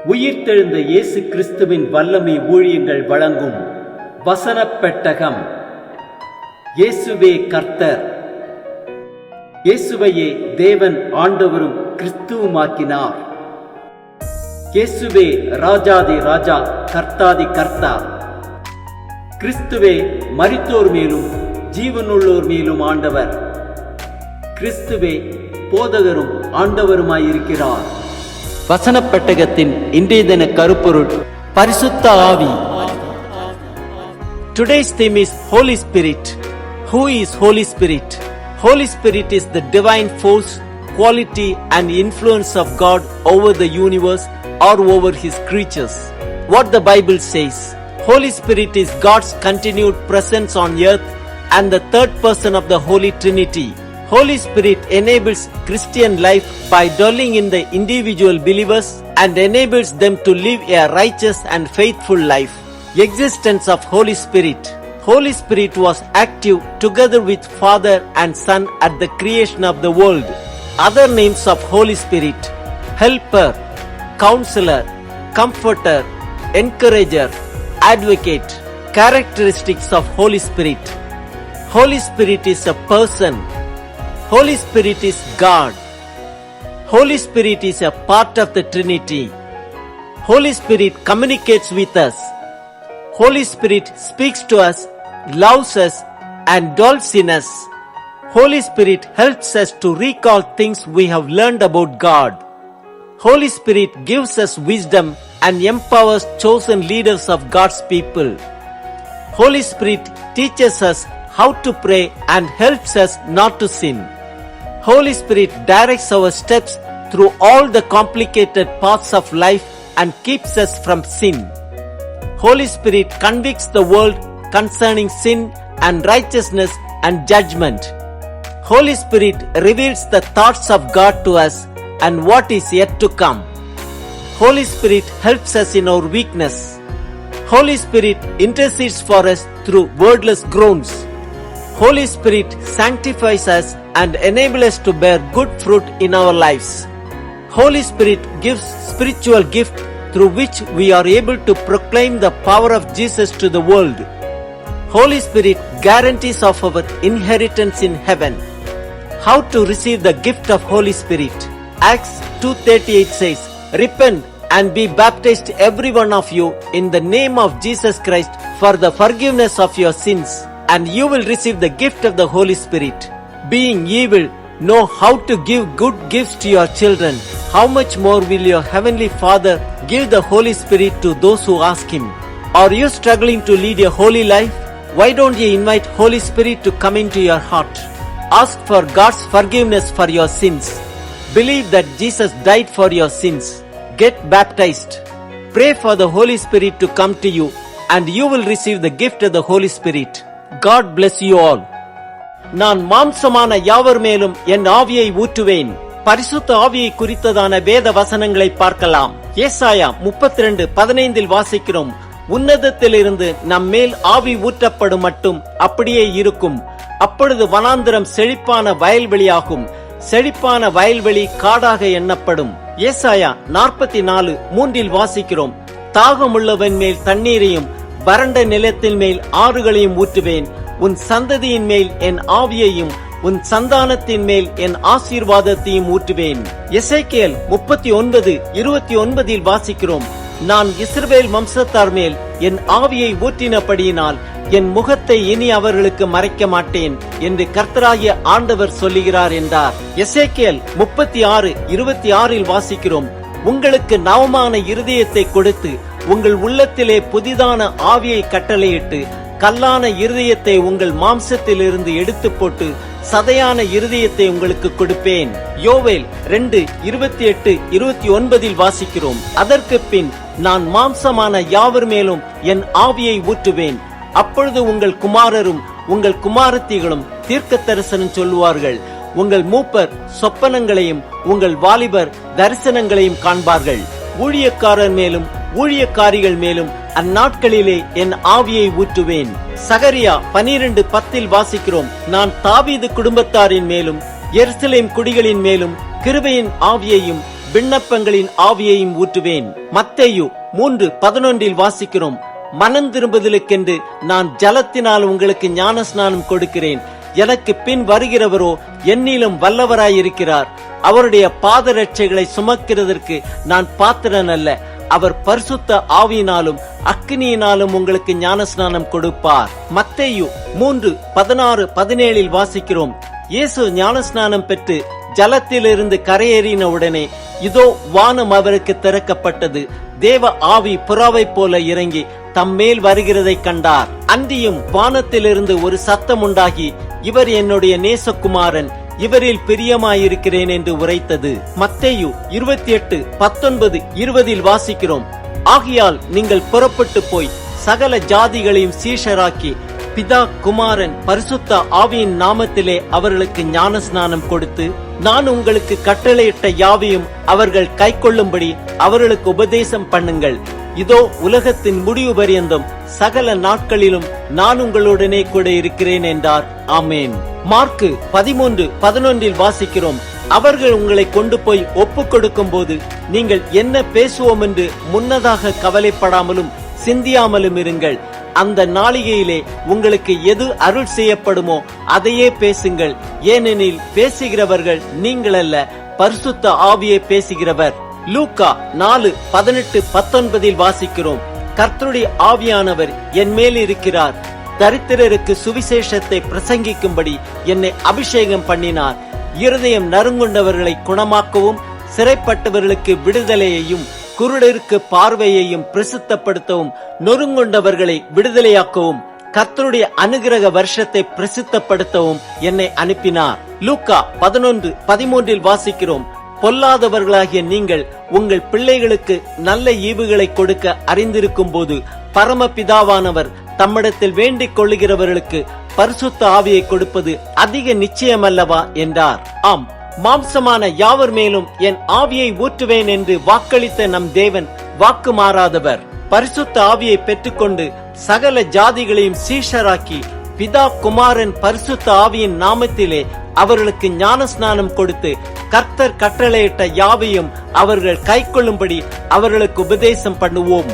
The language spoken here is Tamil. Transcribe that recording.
உயிர்த்தெழுந்த இயேசு கிறிஸ்துவின் வல்லமை ஊழியங்கள் வழங்கும் வசனப் பெட்டகம். இயேசுவே கர்த்தர். இயேசுவையே தேவன் ஆண்டவரும் கிறிஸ்துவுமாக்கினார். இயேசுவே ராஜாதி ராஜா, கர்த்தாதி கர்த்தா. கிறிஸ்துவே மரித்தோர் மேலும் ஜீவனுள்ளோர் மேலும் ஆண்டவர். கிறிஸ்துவே போதகரும் ஆண்டவருமாயிருக்கிறார். வசனப் பெட்டகத்தின் இன்றைய தின கருப்பொருள் பரிசுத்த ஆவி. Today's theme is Holy Spirit. Who is Holy Spirit? Holy Spirit is the divine force, quality and influence of God over the universe or over his creatures. What the Bible says, Holy Spirit is God's continued presence on earth and the third person of the Holy Trinity. Holy Spirit enables Christian life by dwelling in the individual believers and enables them to live a righteous and faithful life. Existence of Holy Spirit. Holy Spirit was active together with Father and Son at the creation of the world. Other names of Holy Spirit: Helper, Counselor, Comforter, Encourager, Advocate. Characteristics of Holy Spirit. Holy Spirit is a person. Holy Spirit is God. Holy Spirit is a part of the Trinity. Holy Spirit communicates with us. Holy Spirit speaks to us, loves us, and dwells in us. Holy Spirit helps us to recall things we have learned about God. Holy Spirit gives us wisdom and empowers chosen leaders of God's people. Holy Spirit teaches us how to pray and helps us not to sin. Holy Spirit directs our steps through all the complicated paths of life and keeps us from sin. Holy Spirit convicts the world concerning sin and righteousness and judgment. Holy Spirit reveals the thoughts of God to us and what is yet to come. Holy Spirit helps us in our weakness. Holy Spirit intercedes for us through wordless groans. Holy Spirit sanctifies us and enables us to bear good fruit in our lives. Holy Spirit gives spiritual gift through which we are able to proclaim the power of Jesus to the world. Holy Spirit guarantees of our inheritance in heaven. How to receive the gift of Holy Spirit? Acts 2:38 says, "Repent and be baptized every one of you in the name of Jesus Christ for the forgiveness of your sins, and you will receive the gift of the Holy Spirit. Being evil, know how to give good gifts to your children. How much more will your heavenly Father give the Holy Spirit to those who ask him?" Are you struggling to lead a holy life? Why don't you invite Holy Spirit to come into your heart? Ask for God's forgiveness for your sins. Believe that Jesus died for your sins. Get baptized. Pray for the Holy Spirit to come to you, and you will receive the gift of the Holy Spirit. God bless you all. நான் மாம்சமான யாவர் மேலும் என் ஆவியை ஊற்றுவேன். பரிசுத்த ஆவியை குறித்ததான வேத வசனங்களை பார்க்கலாம். ஏசாயா 32:15 வாசிக்கிறோம், "உன்னதத்திலிருந்து நம் மேல் ஆவி ஊற்றப்படும் மட்டும் அப்படியே இருக்கும். அப்பொழுது வனாந்திரம் செழிப்பான வயல்வெளியாகும், செழிப்பான வயல்வெளி காடாக எண்ணப்படும்." ஏசாயா 44:3 வாசிக்கிறோம், "தாகமுள்ளவன் மேல் தண்ணீரையும் வறண்ட நிலத்தின் மேல் ஆறுகளையும் ஊற்றுவேன். உன் சந்ததியின் மேல் என் ஆவியையும் உன் சந்தானத்தின் மேல் என் ஆசீர்வாதத்தையும் ஊற்றுவேன்." எசேக்கியேல் 39:29 வாசிக்கிறோம், "நான் இஸ்ரவேல் வம்சத்தார் மேல் என் ஆவியை ஊற்றினபடியினால் என் முகத்தை இனி அவர்களுக்கு மறைக்க மாட்டேன் என்று கர்த்தராகிய ஆண்டவர் சொல்லுகிறார் என்றார். எசேக்கியேல் 36:26 வாசிக்கிறோம், "உங்களுக்கு நவமான இருதயத்தை கொடுத்து உங்கள் உள்ளத்திலே புதிதான ஆவியை கட்டளையிட்டு கல்லான இருதயத்தை உங்கள் மாம்சத்திலிருந்து எடுத்து போட்டு சதையான இருதயத்தை உங்களுக்கு கொடுப்பேன்." யோவேல் 2:28-29 வாசிக்கிறோம், "அதற்கு பின் நான் மாம்சமான யாவர் மேலும் என் ஆவியை ஊற்றுவேன். அப்பொழுது உங்கள் குமாரரும் உங்கள் குமாரத்திகளும் தீர்க்க தரிசனம் சொல்லுவார்கள். உங்கள் மூப்பர் சொப்பனங்களையும் உங்கள் வாலிபர் தரிசனங்களையும் காண்பார்கள். ஊழியக்காரர் மேலும் ஊழியக்காரிகள் மேலும் அந்நாட்களிலே என் ஆவியை ஊற்றுவேன்." சகரியா 12:10 வாசிக்கிறோம், "நான் தாவீது குடும்பத்தாரின் மேலும் எருசலேம் குடிகளின் மேலும் கிருபையின் ஆவியையும் விண்ணப்பங்களின் ஆவியையும் ஊற்றுவேன். மத்தேயு 3:11 வாசிக்கிறோம், மனம் திரும்புதலுக்கென்று நான் ஜலத்தினால் உங்களுக்கு ஞானஸ்நானம் கொடுக்கிறேன். எனக்கு பின் வருகிறவரோ என்னிலும் வல்லவராயிருக்கிறார். அவருடைய பாதரட்சைகளை சுமக்கிறதற்கு நான் பாத்திரன் அல்ல. அவர் பரிசுத்த ஆவியினாலும் அக்கினியினாலும் உங்களுக்கு ஞானஸ்நானம் கொடுப்பார். மத்தேயு 3:16-17 வாசிக்கிறோம், இயேசு ஞானஸ்நானம் பெற்று ஜலத்திலிருந்து கரையேறின உடனே இதோ வானம் அவருக்கு திறக்கப்பட்டது. தேவ ஆவி புறாவை போல இறங்கி தம்மேல் வருகிறதை கண்டார். அன்றியும் வானத்திலிருந்து ஒரு சத்தம் உண்டாகி, இவர் என்னுடைய நேசகுமாரன், இவரில் பிரியமாயிருக்கிறேன் என்று உரைத்தது. மத்தேயு 28:19-20 வாசிக்கிறோம், ஆகையால் நீங்கள் புறப்பட்டு போய் சகல ஜாதிகளையும் சீஷராக்கி பிதா குமாரன் பரிசுத்த ஆவியின் நாமத்திலே அவர்களுக்கு ஞானஸ்நானம் கொடுத்து, நான் உங்களுக்கு கட்டளையிட்ட யாவையும் அவர்கள் கைக்கொள்ளும்படி அவர்களுக்கு உபதேசம் பண்ணுங்கள். இதோ உலகத்தின் முடிவு பரியந்தம் சகல நாட்களிலும் நான் உங்களுடனே கூட இருக்கிறேன் என்றார். ஆமேன். மார்க்கு 13:11 வாசிக்கிறோம், அவர்கள் உங்களை கொண்டு போய் ஒப்புக் கொடுக்கும் போது நீங்கள் என்ன பேசுவோம் என்று முன்னதாக கவலைப்படாமலும் சிந்தியாமலும் இருங்கள். அந்த நாளிகையிலே உங்களுக்கு எது அருள் செய்யப்படுமோ அதையே பேசுங்கள். ஏனெனில் பேசுகிறவர்கள் நீங்கள் அல்ல, பரிசுத்த ஆவியே பேசுகிறவர். லூக்கா 4:18-19 வாசிக்கிறோம், கர்த்தருடைய ஆவியானவர் என் மேல் இருக்கிறார். தரித்திரருக்கு சுவிசேஷத்தை பிரசங்கிக்கும்படி என்னை அபிஷேகம் பண்ணினார். இருதயம் நறுங்குண்டவர்களை குணமாக்கவும், சிறைப்பட்டவர்களுக்கு விடுதலையையும், குருடருக்கு பார்வையையும் பிரசித்தப்படுத்தவும், நொறுங்குண்டவர்களை விடுதலையாக்கவும், கர்த்தருடைய அனுகிரக வருஷத்தை பிரசித்தப்படுத்தவும் என்னை அனுப்பினார். லூக்கா 11:13 வாசிக்கிறோம், பொல்லாதவர்களாகிய நீங்கள் உங்கள் பிள்ளைகளுக்கு நல்ல ஈவுகளை கொடுக்க அறிந்திருக்கும் போது பரமபிதாவானவர் தம்மிடத்தில் வேண்டிக் கொள்ளுகிறவர்களுக்கு பரிசுத்த ஆவியை கொடுப்பது அதிக நிச்சயமல்லவா என்றார். ஆம், மாம்சமான யாவர் மேலும் என் ஆவியை ஊற்றுவேன் என்று வாக்களித்த நம் தேவன் வாக்கு மாறாதவர். பரிசுத்த ஆவியை பெற்றுக்கொண்டு சகல ஜாதிகளையும் சீஷராக்கி பிதா குமாரன் பரிசுத்த ஆவியின் நாமத்திலே அவர்களுக்கு ஞானஸ்நானம் கொடுத்து கர்த்தர் கட்டளையிட்ட யாவையும் அவர்கள் கைக்கொள்ளும்படி அவர்களுக்கு உபதேசம் பண்ணுவோம்.